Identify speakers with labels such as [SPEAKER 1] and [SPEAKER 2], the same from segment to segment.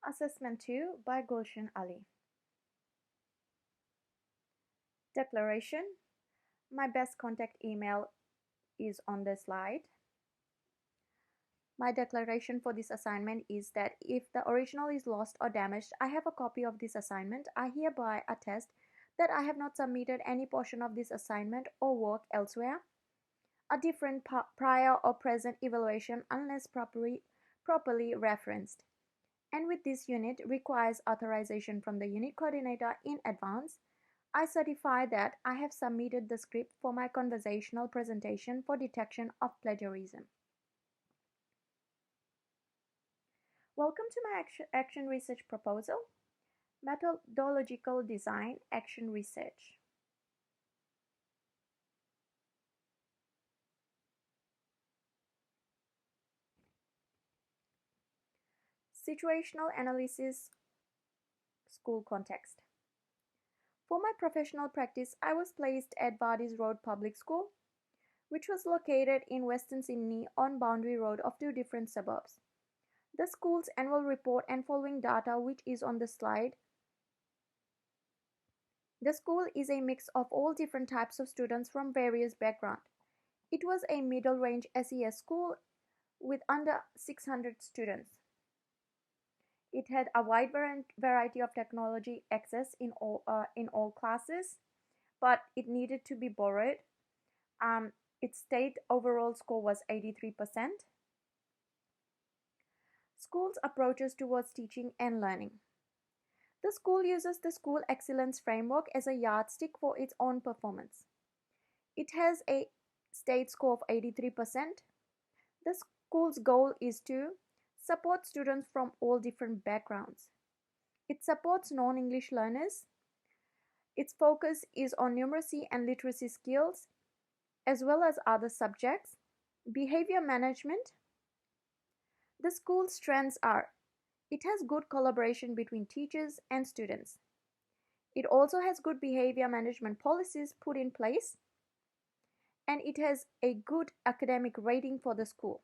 [SPEAKER 1] Assessment 2 by Gulshan Ali. Declaration. My best contact email is on the slide. My declaration for this assignment is that if the original is lost or damaged, I have a copy of this assignment. I hereby attest that I have not submitted any portion of this assignment or work elsewhere. A different prior or present evaluation unless properly referenced. And with this unit requires authorization from the unit coordinator in advance. I certify that I have submitted the script for my conversational presentation for detection of plagiarism. Welcome to my action research proposal, Methodological Design Action Research. Situational Analysis, School Context. For my professional practice, I was placed at Bardis Road Public School, which was located in Western Sydney on boundary road of two different suburbs. The school's annual report and following data which is on the slide. The school is a mix of all different types of students from various backgrounds. It was a middle-range SES school with under 600 students. It had a wide variety of technology access in all classes, but it needed to be borrowed. Its state overall score was 83%. School's approaches towards teaching and learning. The school uses the School Excellence Framework as a yardstick for its own performance. It has a state score of 83%. The school's goal is to support students from all different backgrounds. It supports non-English learners. Its focus is on numeracy and literacy skills, as well as other subjects. Behavior management. The school's strengths are: it has good collaboration between teachers and students. It also has good behavior management policies put in place, and it has a good academic rating for the school.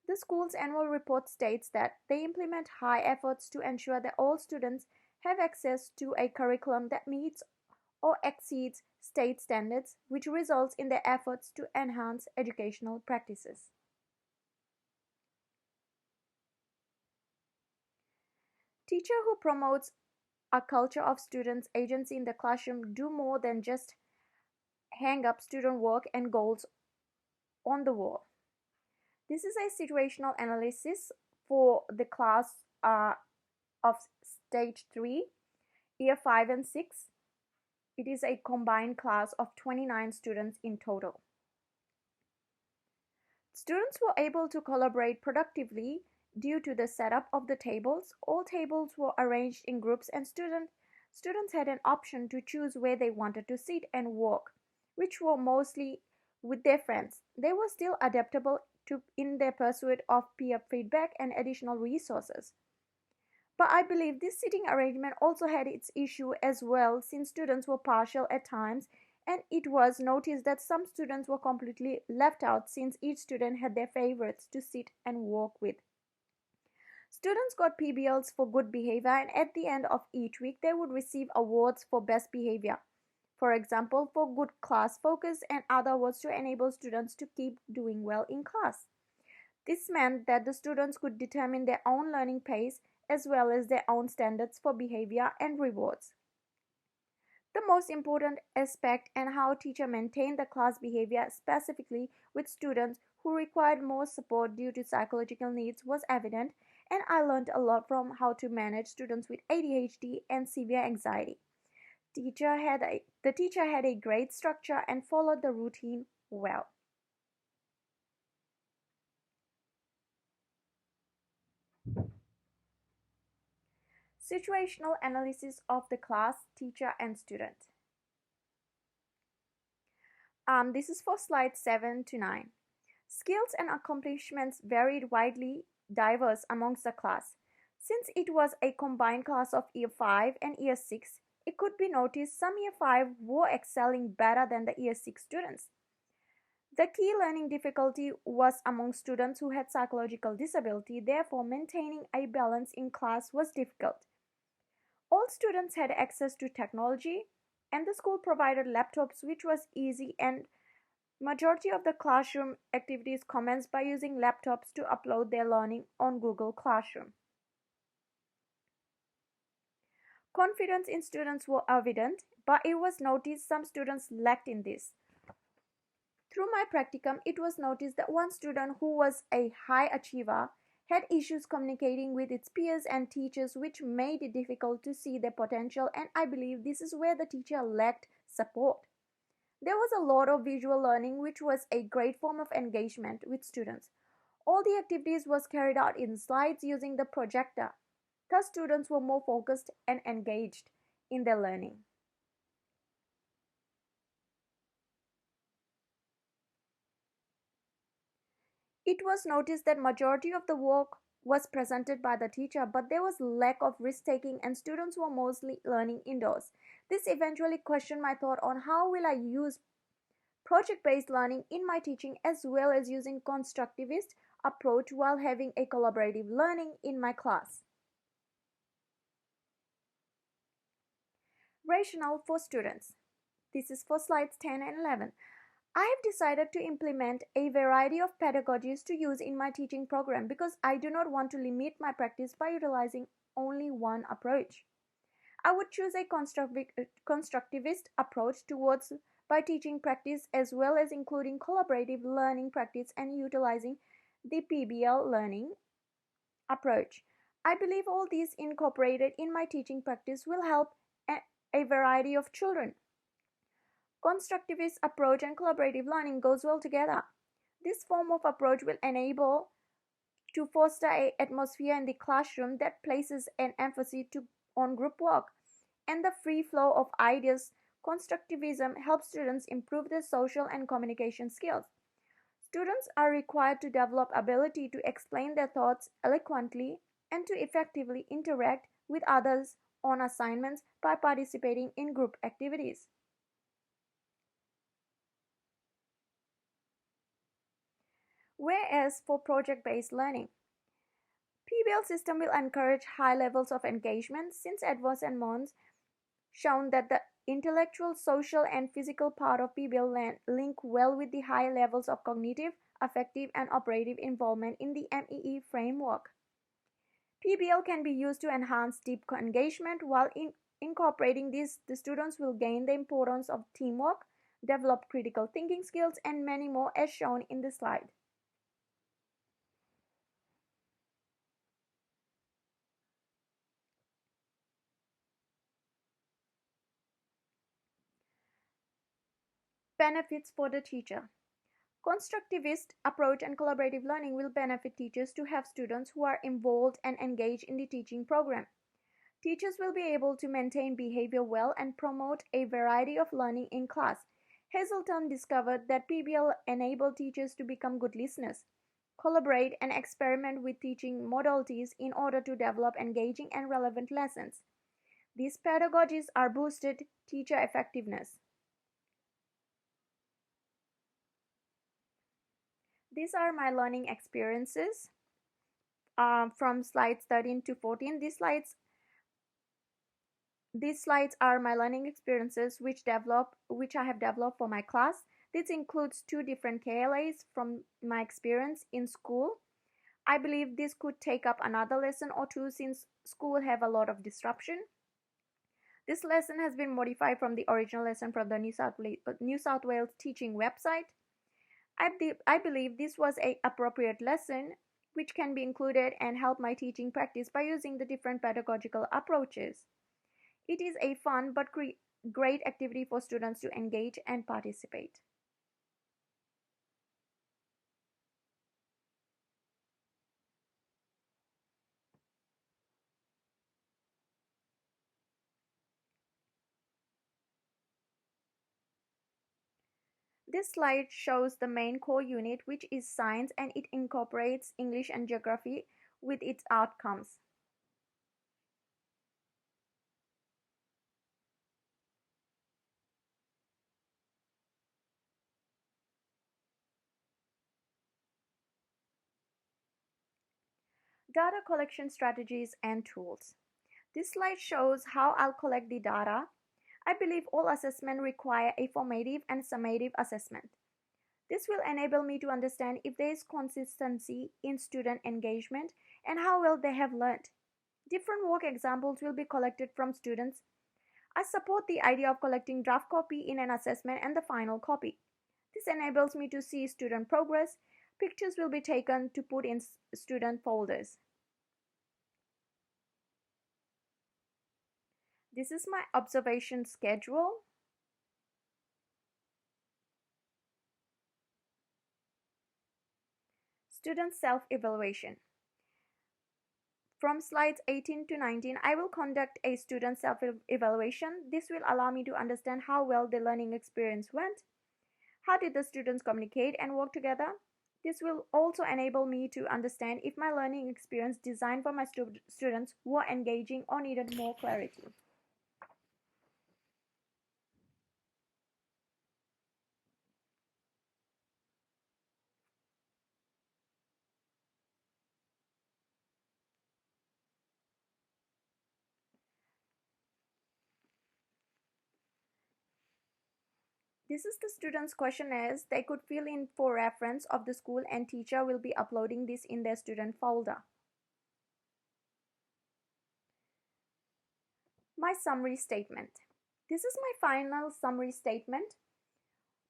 [SPEAKER 1] The school's annual report states that they implement high efforts to ensure that all students have access to a curriculum that meets or exceeds state standards, which results in their efforts to enhance educational practices. Teacher who promotes a culture of students' agency in the classroom do more than just hang up student work and goals on the wall. This is a situational analysis for the class of stage 3, year 5 and 6. It is a combined class of 29 students in total. Students were able to collaborate productively due to the setup of the tables. All tables were arranged in groups and students had an option to choose where they wanted to sit and work, which were mostly with their friends. They were still adaptable in their pursuit of peer feedback and additional resources. But I believe this sitting arrangement also had its issue as well, since students were partial at times, and it was noticed that some students were completely left out since each student had their favorites to sit and work with. Students got PBLs for good behavior, and at the end of each week they would receive awards for best behavior. For example, for good class focus, and other awards to enable students to keep doing well in class. This meant that the students could determine their own learning pace as well as their own standards for behavior and rewards. The most important aspect and how teacher maintained the class behavior specifically with students who required more support due to psychological needs was evident, and I learned a lot from how to manage students with ADHD and severe anxiety. The teacher had a great structure and followed the routine well. Situational analysis of the class, teacher, and student. This is for slides 7 to 9. Skills and accomplishments varied widely diverse amongst the class. Since it was a combined class of year 5 and year 6, it could be noticed some year 5 were excelling better than the year 6 students. The key learning difficulty was among students who had psychological disability, therefore maintaining a balance in class was difficult. All students had access to technology, and the school provided laptops, which was easy, and majority of the classroom activities commenced by using laptops to upload their learning on Google Classroom. Confidence in students was evident, but it was noticed some students lacked in this. Through my practicum, it was noticed that one student who was a high achiever had issues communicating with its peers and teachers, which made it difficult to see their potential, and I believe this is where the teacher lacked support. There was a lot of visual learning, which was a great form of engagement with students. All the activities was carried out in slides using the projector. Thus, students were more focused and engaged in their learning. It was noticed that majority of the work was presented by the teacher, but there was lack of risk-taking and students were mostly learning indoors. This eventually questioned my thought on how will I use project-based learning in my teaching as well as using constructivist approach while having a collaborative learning in my class. Rationale for students. This is for slides 10 and 11. I have decided to implement a variety of pedagogies to use in my teaching program because I do not want to limit my practice by utilizing only one approach. I would choose a constructivist approach towards by teaching practice as well as including collaborative learning practice and utilizing the PBL learning approach. I believe all these incorporated in my teaching practice will help a variety of children. Constructivist approach and collaborative learning goes well together. This form of approach will enable to foster an atmosphere in the classroom that places an emphasis on group work and the free flow of ideas. Constructivism helps students improve their social and communication skills. Students are required to develop ability to explain their thoughts eloquently and to effectively interact with others on assignments by participating in group activities. Whereas for project-based learning, PBL system will encourage high levels of engagement since advancements shown that the intellectual, social, and physical part of PBL link well with the high levels of cognitive, affective, and operative involvement in the MEE framework. PBL can be used to enhance deep engagement. While incorporating this, the students will gain the importance of teamwork, develop critical thinking skills, and many more as shown in the slide. Benefits for the teacher. Constructivist approach and collaborative learning will benefit teachers to have students who are involved and engaged in the teaching program. Teachers will be able to maintain behavior well and promote a variety of learning in class. Hazelton discovered that PBL enabled teachers to become good listeners, collaborate, and experiment with teaching modalities in order to develop engaging and relevant lessons. These pedagogies are boosted teacher effectiveness. These are my learning experiences from slides 13 to 14. These slides are my learning experiences which I have developed for my class. This includes 2 different KLAs from my experience in school. I believe this could take up another lesson or 2 since school have a lot of disruption. This lesson has been modified from the original lesson from the New South Wales teaching website. I believe this was an appropriate lesson which can be included and help my teaching practice by using the different pedagogical approaches. It is a fun but great activity for students to engage and participate. This slide shows the main core unit, which is science, and it incorporates English and geography with its outcomes. Data collection strategies and tools. This slide shows how I'll collect the data. I believe all assessments require a formative and summative assessment. This will enable me to understand if there is consistency in student engagement and how well they have learned. Different work examples will be collected from students. I support the idea of collecting draft copy in an assessment and the final copy. This enables me to see student progress. Pictures will be taken to put in student folders. This is my observation schedule. Student self-evaluation. From slides 18 to 19, I will conduct a student self-evaluation. This will allow me to understand how well the learning experience went. How did the students communicate and work together? This will also enable me to understand if my learning experience designed for my students were engaging or needed more clarity. This is the students' questionnaires. They could fill in for reference of the school, and teacher will be uploading this in their student folder. My summary statement. This is my final summary statement.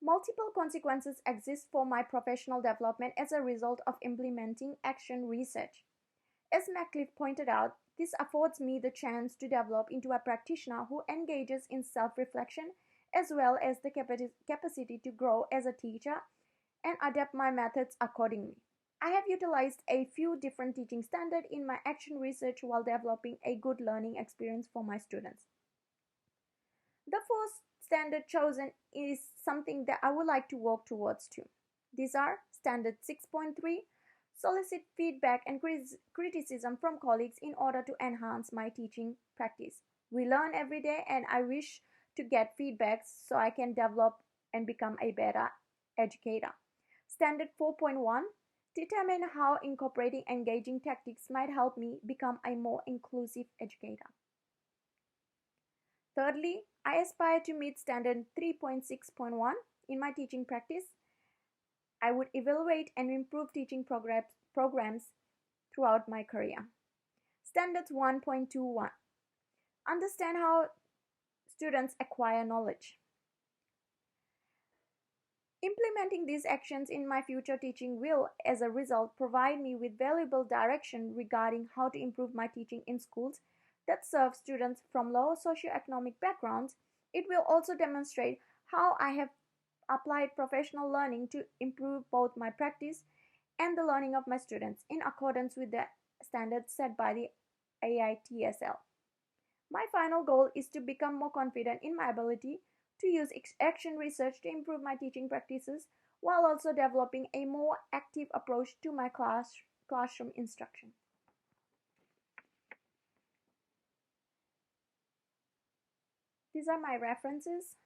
[SPEAKER 1] Multiple consequences exist for my professional development as a result of implementing action research. As McCliff pointed out, this affords me the chance to develop into a practitioner who engages in self-reflection as well as the capacity to grow as a teacher and adapt my methods accordingly. I have utilized a few different teaching standards in my action research while developing a good learning experience for my students. The first standard chosen is something that I would like to work towards too. These are Standard 6.3, solicit feedback and criticism from colleagues in order to enhance my teaching practice. We learn every day and I wish to get feedback so I can develop and become a better educator. Standard 4.1, determine how incorporating engaging tactics might help me become a more inclusive educator. Thirdly, I aspire to meet Standard 3.6.1 in my teaching practice. I would evaluate and improve teaching programs throughout my career. Standards 1.21. Understand how students acquire knowledge. Implementing these actions in my future teaching will, as a result, provide me with valuable direction regarding how to improve my teaching in schools that serve students from lower socioeconomic backgrounds. It will also demonstrate how I have applied professional learning to improve both my practice and the learning of my students in accordance with the standards set by the AITSL. My final goal is to become more confident in my ability to use action research to improve my teaching practices while also developing a more active approach to my classroom instruction. These are my references.